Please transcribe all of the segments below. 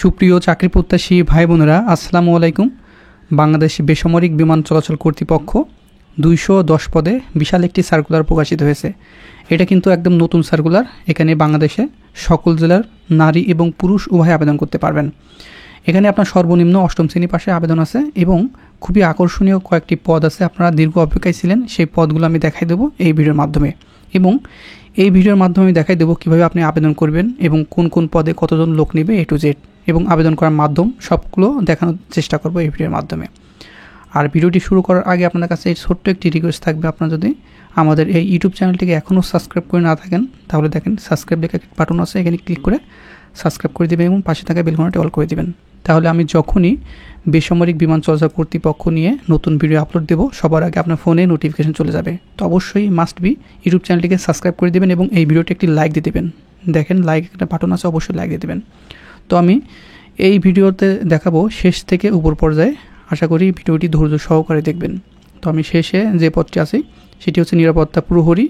সুপ্রিয় চাকরি প্রত্যাশী ভাই বোনেরা, আসসালামু আলাইকুম। বাংলাদেশ বেসামরিক বিমান চলাচল কর্তৃপক্ষ 210 পদে বিশাল একটি সার্কুলার প্রকাশিত হয়েছে। এটা কিন্তু একদম নতুন সার্কুলার। এখানে বাংলাদেশে সকল জেলার নারী এবং পুরুষ উভয় আবেদন করতে পারবেন। এখানে আপনার সর্বনিম্ন 8ম শ্রেণী পাশে আবেদন আছে এবং খুবই আকর্ষণীয় কয়েকটি পদ আছে। আপনারা দীর্ঘ অপেক্ষায় ছিলেন, সেই পদগুলো আমি দেখাই দেবো এই ভিডিওর মাধ্যমে। এবং এই ভিডিওর মাধ্যমে আমি দেখাই দেবো কীভাবে আপনি আবেদন করবেন এবং কোন কোন পদে কতজন লোক নেবে A to Z, এবং আবেদন করার মাধ্যম সবগুলো দেখানোর চেষ্টা করবো এই ভিডিওর মাধ্যমে। আর ভিডিওটি শুরু করার আগে আপনাদের কাছে এই ছোট্ট একটি রিকোয়েস্ট থাকবে, আপনারা যদি আমাদের এই ইউটিউব চ্যানেলটিকে এখনও সাবস্ক্রাইব করে না থাকেন তাহলে দেখেন সাবস্ক্রাইব লেখা বাটন আছে, এখানে ক্লিক করে সাবস্ক্রাইব করে দেবেন এবং পাশে থাকা বেল বাটনটি অল করে দেবেন। তাহলে আমি যখনই বেসামরিক বিমান চলাচল কর্তৃপক্ষ নিয়ে নতুন ভিডিও আপলোড দেবো সবার আগে আপনার ফোনে নোটিফিকেশন চলে যাবে। তো অবশ্যই মাস্ট বি ইউটিউব চ্যানেলটিকে সাবস্ক্রাইব করে দেবেন এবং এই ভিডিওটি একটি লাইক দিয়ে দেবেন। দেখেন লাইক একটা বাটন আছে, অবশ্যই লাইক দিয়ে দেবেন। তো আমি এই ভিডিওতে দেখাবো শেষ থেকে উপর পর্যায়ে। আশা করি ভিডিওটি ধৈর্য সহকারে দেখবেন। তো আমি শেষে যে পদটি আছে সেটি হচ্ছে নিরাপত্তা প্রহরী।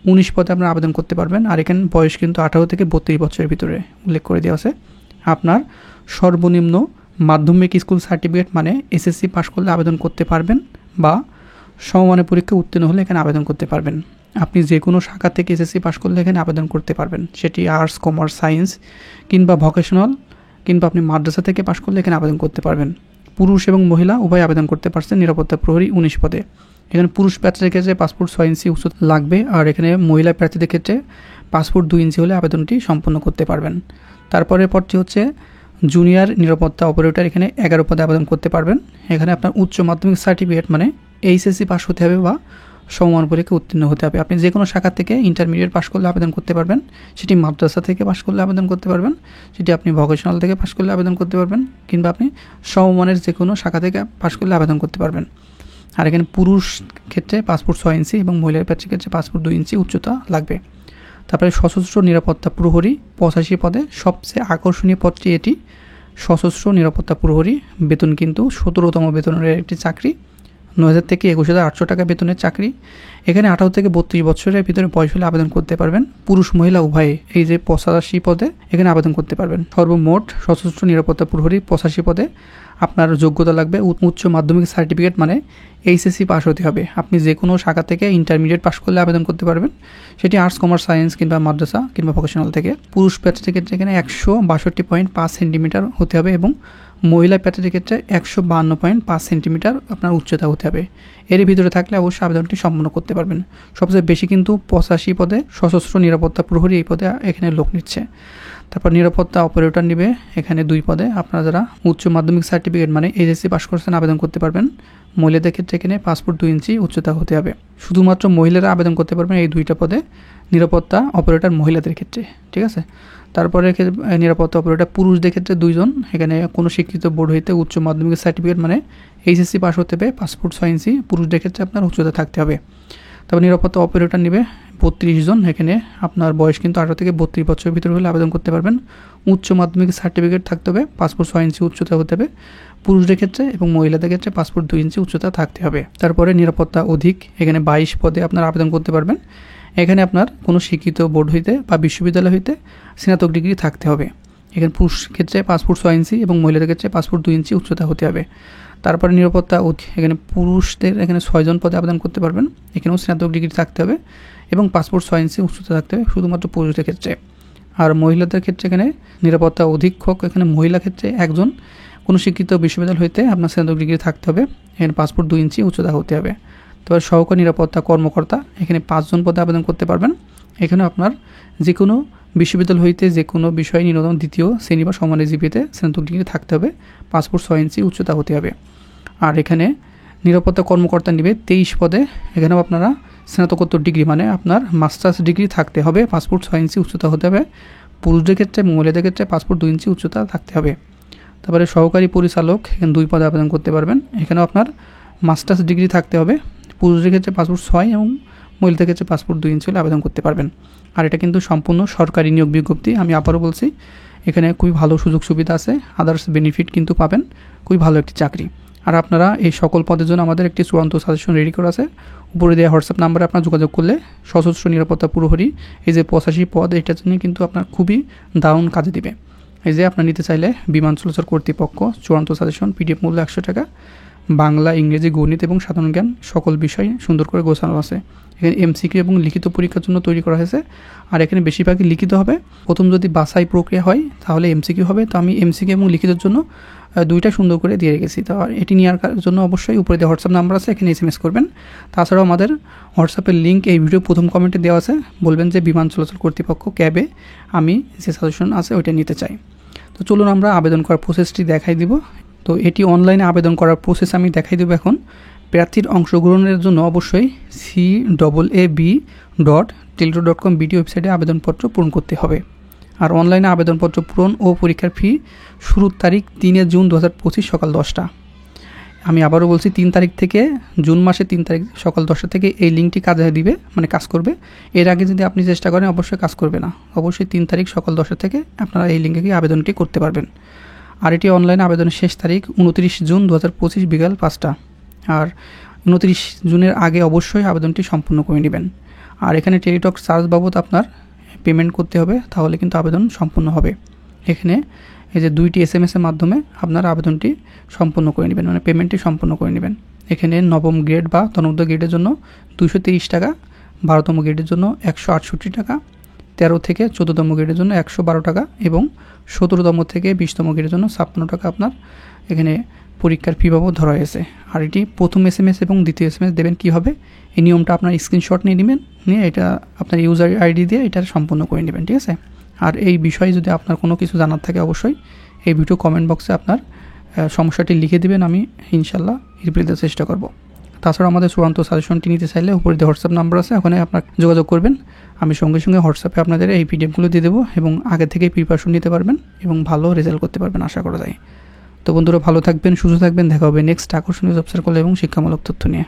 19 পদে আপনারা আবেদন করতে পারবেন। আর এখানে বয়স কিন্তু 18 থেকে 32 বছরের ভিতরে উল্লেখ করে দেওয়া আছে। আপনার সর্বনিম্ন মাধ্যমিক স্কুল সার্টিফিকেট মানে SSC পাস করলে আবেদন করতে পারবেন, বা সমমানের পরীক্ষা উত্তীর্ণ হলে এখানে আবেদন করতে পারবেন। আপনি যে কোনো শাখা থেকে SSC পাস করলে এখানে আবেদন করতে পারবেন, সেটি আর্টস, কমার্স, সায়েন্স কিংবা ভোকেশনাল, কিংবা আপনি মাদ্রাসা থেকে পাস করলে এখানে আবেদন করতে পারবেন। পুরুষ এবং মহিলা উভয় আবেদন করতে পারছেন নিরাপত্তা প্রহরী 19 পদে। এখানে পুরুষ প্রার্থীদের ক্ষেত্রে পাসপোর্ট 6 ইঞ্চি উচ্চতা লাগবে, আর এখানে মহিলা প্রার্থীদের ক্ষেত্রে পাসপোর্ট 2 ইঞ্চি হলে আবেদনটি সম্পন্ন করতে পারবেন। তারপরের পদটি হচ্ছে জুনিয়র নিরাপত্তা অপারেটর। এখানে 11 পদে আবেদন করতে পারবেন। এখানে আপনার উচ্চ মাধ্যমিক সার্টিফিকেট মানে HSC পাস হতে হবে বা সমমান পরীক্ষা উত্তীর্ণ হতে হবে। আপনি যে কোনো শাখা থেকে ইন্টারমিডিয়েট পাস করলে আবেদন করতে পারবেন, সেটি মাদ্রাসা থেকে পাস করলে আবেদন করতে পারবেন, সেটি আপনি ভোকেশনাল থেকে পাস করলে আবেদন করতে পারবেন, কিংবা আপনি সমমানের যে কোনো শাখা থেকে পাস করলে আবেদন করতে পারবেন। আর এখানে পুরুষ ক্ষেত্রে পাসপোর্ট 6 ইঞ্চি এবং মহিলার প্রার্থীর ক্ষেত্রে পাসপোর্ট 2 ইঞ্চি উচ্চতা লাগবে। তারপরে সশস্ত্র নিরাপত্তা প্রহরী 85 পদে সবচেয়ে আকর্ষণীয় পদটি এটি। সশস্ত্র নিরাপত্তা প্রহরী বেতন কিন্তু 17তম বেতনের একটি চাকরি। 9,000 থেকে 21,800 টাকা বেতনের চাকরি। এখানে 18 থেকে 32 বছরের ভিতরে বয়স হলে আবেদন করতে পারবেন। পুরুষ মহিলা উভয়ে এই যে 85 পদে এখানে আবেদন করতে পারবেন। সর্বমোট সশস্ত্র নিরাপত্তা প্রহরী 85 পদে আপনার যোগ্যতা লাগবে উচ্চ মাধ্যমিক সার্টিফিকেট মানে HSC পাস হতে হবে। আপনি যে কোনো শাখা থেকে ইন্টারমিডিয়েট পাস করলে আবেদন করতে পারবেন, সেটি আর্টস, কমার্স, সায়েন্স কিংবা মাদ্রাসা কিংবা ভোকেশনাল থেকে। পুরুষ প্রার্থীদের ক্ষেত্রে এখানে 162.5 সেন্টিমিটার হতে হবে এবং মহিলা প্রার্থীদের ক্ষেত্রে 152.5 সেন্টিমিটার আপনার উচ্চতা হতে হবে। এর ভিতরে থাকলে অবশ্যই আবেদনটি সম্পন্ন করতে পারবেন। সবচেয়ে বেশি কিন্তু 85 পদে সশস্ত্র নিরাপত্তা প্রহরী এই পদে এখানে লোক নিচ্ছে। তারপর নিরাপত্তা অপারেটর নেবে এখানে 2 পদে। আপনারা যারা উচ্চ মাধ্যমিক সার্টিফিকেট মানে HSC পাস করছেন আবেদন করতে পারবেন। মহিলাদের ক্ষেত্রে এখানে পাসপোর্ট 2 ইঞ্চি উচ্চতা হতে হবে। শুধুমাত্র মহিলারা আবেদন করতে পারবেন এই 2টা পদে, নিরাপত্তা অপারেটর মহিলাদের ক্ষেত্রে। ঠিক আছে। তারপরে নিরাপত্তা অপারেটর পুরুষদের ক্ষেত্রে 2 জন। এখানে কোনো শিক্ষিত বোর্ড হইতে উচ্চ মাধ্যমিক সার্টিফিকেট মানে HSC পাস হতে হবে, পাসপোর্ট 6 ইঞ্চি পুরুষদের ক্ষেত্রে আপনার উচ্চতা থাকতে হবে। তারপর নিরাপত্তা অপারেটর নেবে 32 জন। এখানে আপনার বয়স কিন্তু 18 থেকে 32 বছরের ভিতরে হলে আবেদন করতে পারবেন। উচ্চ মাধ্যমিক সার্টিফিকেট থাকতে হবে, পাসপোর্ট 6 ইঞ্চি উচ্চতা হতে হবে পুরুষদের ক্ষেত্রে, এবং মহিলাদের ক্ষেত্রে পাসপোর্ট 2 ইঞ্চি উচ্চতা থাকতে হবে। তারপরে নিরাপত্তা অধিক এখানে 22 পদে আপনার আবেদন করতে পারবেন। এখানে আপনার কোনো শিক্ষিত বোর্ড হইতে বা বিশ্ববিদ্যালয় হইতে স্নাতক ডিগ্রি থাকতে হবে। এখানে পুরুষ ক্ষেত্রে পাসপোর্ট 6 ইঞ্চি এবং মহিলাদের ক্ষেত্রে পাসপোর্ট 2 ইঞ্চি উচ্চতা হতে হবে। তারপরে নিরাপত্তা এখানে পুরুষদের এখানে 6 জন পদে আবেদন করতে পারবেন। এখানেও স্নাতক ডিগ্রি থাকতে হবে এবং পাসপোর্ট 6 ইঞ্চি উচ্চতা থাকতে হবে শুধুমাত্র পুরুষদের ক্ষেত্রে। আর মহিলাদের ক্ষেত্রে এখানে নিরাপত্তা অধীক্ষক এখানে মহিলা ক্ষেত্রে 1 জন, কোনো শিক্ষিত বিশ্ববিদ্যালয় হইতে আপনার স্নাতক ডিগ্রি থাকতে হবে। এখানে পাসপোর্ট 2 ইঞ্চি উচ্চতা হতে হবে। তবে সহকারী নিরাপত্তা কর্মকর্তা এখানে 5 জন পদে আবেদন করতে পারবেন। এখানে আপনার যে কোনো বিশ্ববিদ্যালয় হইতে যে কোনো বিষয় ন্যূনতম 2য় শ্রেণী বা সমানের জিপিতে স্নাতক ডিগ্রি থাকতে হবে, পাসপোর্ট 6 ইঞ্চি উচ্চতা হতে হবে। আর এখানে নিরাপত্তা কর্মকর্তা নেবে 23 পদে। এখানেও আপনারা স্নাতকোত্তর ডিগ্রি মানে আপনার মাস্টার্স ডিগ্রি থাকতে হবে, পাসপোর্ট 6 ইঞ্চি উচ্চতা হতে হবে পুরুষদের ক্ষেত্রে, মহিলাদের ক্ষেত্রে পাসপোর্ট 2 ইঞ্চি উচ্চতা থাকতে হবে। তারপরে সহকারী পরিচালক এখানে 2 পদে আবেদন করতে পারবেন। এখানেও আপনার মাস্টার্স ডিগ্রি থাকতে হবে, পুরুষদের ক্ষেত্রে পাসপোর্ট 6 এবং মহিলাদের ক্ষেত্রে পাসপোর্ট 2 ইঞ্চি হলে আবেদন করতে পারবেন। আর এটা কিন্তু সম্পূর্ণ সরকারি নিয়োগ বিজ্ঞপ্তি। আমি আবারও বলছি, এখানে খুবই ভালো সুযোগ সুবিধা আছে, আদার্স বেনিফিট কিন্তু পাবেন, খুবই ভালো একটি চাকরি। আর আপনারা এই সকল পদের জন্য আমাদের একটি চূড়ান্ত সাজেশন রেডি করা আছে। উপরে দেওয়া হোয়াটসঅ্যাপ নাম্বারে আপনার যোগাযোগ করলে সশস্ত্র নিরাপত্তা প্রহরী এই যে 85 পদ, এটার জন্য কিন্তু আপনার খুবই দারুণ কাজে দিবে। এই যে আপনার নিতে চাইলে বিমান চলাচল কর্তৃপক্ষ চূড়ান্ত সাজেশন পিডিএফ মূল্য 100 টাকা, বাংলা, ইংরেজি, গণিত এবং সাধারণ জ্ঞান সকল বিষয় সুন্দর করে গোছানো আছে। এখানে এমসিকিউ এবং লিখিত পরীক্ষার জন্য তৈরি করা হয়েছে, আর এখানে বেশিরভাগই লিখিত হবে। প্রথম যদি বাছাই প্রক্রিয়া হয় তাহলে এমসিকিউ হবে, তো আমি এমসিকিউ এবং লিখিতের জন্য দুইটা সুন্দর করে দিয়ে রেখেছি। তো এটি নেওয়ার জন্য অবশ্যই উপরে দেওয়া হোয়াটসঅ্যাপ নাম্বার আছে, এখানে এসএমএস করবেন। তাছাড়াও আমাদের হোয়াটসঅ্যাপের লিঙ্ক এই ভিডিও প্রথম কমেন্টে দেওয়া আছে, বলবেন যে বিমান চলাচল কর্তৃপক্ষ ক্যাবে আমি যে সাজেশন আছে ওইটা নিতে চাই। তো চলুন আমরা আবেদন করার প্রসেসটি দেখাই দিব। তো এটি অনলাইনে আবেদন করার প্রসেস আমি দেখাই দেবো এখন। প্রার্থীর অংশগ্রহণের জন্য অবশ্যই CAAB.tilto.com বিডি ওয়েবসাইটে আবেদনপত্র পূরণ করতে হবে। আর অনলাইনে আবেদনপত্র পূরণ ও পরীক্ষার ফি শুরুর তারিখ 3 জুন 2025 সকাল 10টা। আমি আবারও বলছি 3 তারিখ থেকে জুন মাসের 3 তারিখ সকাল 10টা থেকে এই লিঙ্কটি কাজে দিবে, মানে কাজ করবে। এর আগে যদি আপনি চেষ্টা করেন অবশ্যই কাজ করবে না। অবশ্যই 3 তারিখ সকাল 10টা থেকে আপনারা এই লিঙ্কে গিয়ে আবেদনটি করতে পারবেন। আর এটি অনলাইনে আবেদনের শেষ তারিখ 29 জুন 2025 বিকাল 5টা। আর 29 জুনের আগে অবশ্যই আবেদনটি সম্পূর্ণ করে নেবেন। আর এখানে টেলিটক চার্জ বাবদ আপনার পেমেন্ট করতে হবে, তাহলে কিন্তু আবেদন সম্পূর্ণ হবে। এখানে এই যে 2টি SMS এর মাধ্যমে আপনার আবেদনটি সম্পূর্ণ করে নেবেন, মানে পেমেন্টটি সম্পূর্ণ করে নেবেন। এখানে নবম গ্রেড বা তন্মধ্য গ্রেডের জন্য 230 টাকা, 12তম গ্রেডের জন্য 168 টাকা, 13 থেকে 14তম গ্রেডের জন্য 112 টাকা এবং 17তম থেকে 20তম গ্রেডের জন্য 56 টাকা আপনার এখানে পরীক্ষার ফি বাবদ ধরা হয়েছে। আর এটি প্রথম SMS এবং দ্বিতীয় SMS দেবেন কীভাবে, এই নিয়মটা আপনার স্ক্রিনশট নিয়ে নেবেন, নিয়ে এটা আপনার ইউজার আইডি দিয়ে এটা সম্পূর্ণ করে নেবেন, ঠিক আছে। আর এই বিষয়ে যদি আপনার কোনো কিছু জানার থাকে অবশ্যই এই ভিডিও কমেন্ট বক্সে আপনার সমস্যাটি লিখে দেবেন, আমি ইনশাল্লাহ রিপ্লাই দেওয়ার চেষ্টা করব। তাছাড়া আমাদের চূড়ান্ত সাজেশনটি নিতে চাইলে উপরে যে হোয়াটসঅ্যাপ নাম্বার আছে ওখানে আপনার যোগাযোগ করবেন। আমি সঙ্গে সঙ্গে হোয়াটসঅ্যাপে আপনাদের এই পিডিএফগুলো দিয়ে দেবো এবং আগে থেকেই প্রিপারেশন নিতে পারবেন এবং ভালো রেজাল্ট করতে পারবেন আশা করা যায়। তো বন্ধুরা ভালো থাকবেন, সুস্থ থাকবেন, দেখা হবে নেক্সট আকর্ষণীয় জব সার্কেল এবং শিক্ষামূলক তথ্য নিয়ে।